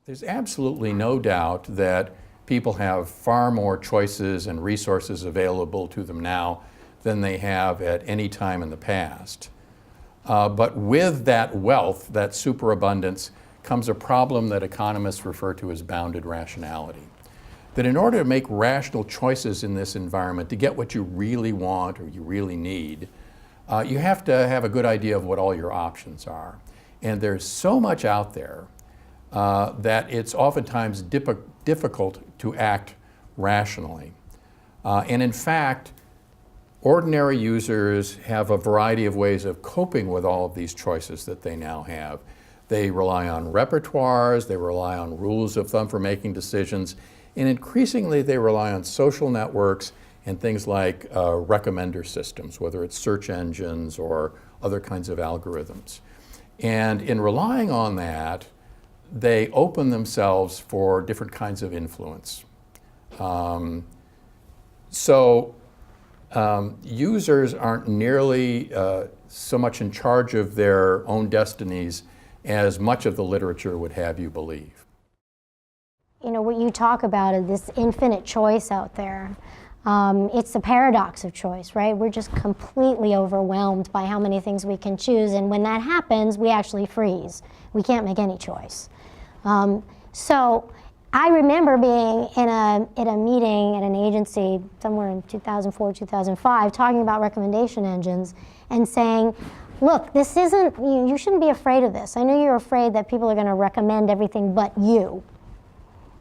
There's absolutely no doubt that people have far more choices and resources available to them now than they have at any time in the past. But with that wealth, that superabundance, comes a problem that economists refer to as bounded rationality. That in order to make rational choices in this environment, to get what you really want or you really need, you have to have a good idea of what all your options are. And there's so much out there that it's oftentimes difficult to act rationally. And in fact, ordinary users have a variety of ways of coping with all of these choices that they now have. They rely on repertoires, they rely on rules of thumb for making decisions, and increasingly they rely on social networks and things like recommender systems, whether it's search engines or other kinds of algorithms. And in relying on that, they open themselves for different kinds of influence. Users aren't nearly so much in charge of their own destinies as much of the literature would have you believe. You know, what you talk about is this infinite choice out there. It's the paradox of choice, right? We're just completely overwhelmed by how many things we can choose, and when that happens, we actually freeze. We can't make any choice. So I remember being in a meeting at an agency somewhere in 2004, 2005, talking about recommendation engines and saying, look, this isn't, you shouldn't be afraid of this. I know you're afraid that people are going to recommend everything but you.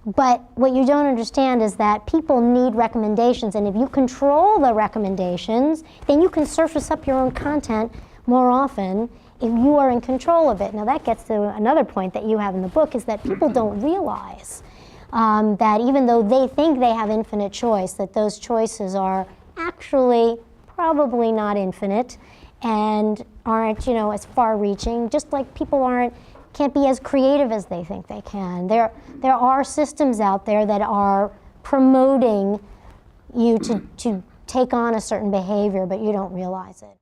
But what you don't understand is that people need recommendations, and if you control the recommendations, then you can surface up your own content more often if you are in control of it. Now that gets to another point that you have in the book, is that people don't realize that even though they think they have infinite choice, that those choices are actually probably not infinite and aren't, you know, as far-reaching, just like people can't be as creative as they think they can. There are systems out there that are promoting you to take on a certain behavior, but you don't realize it.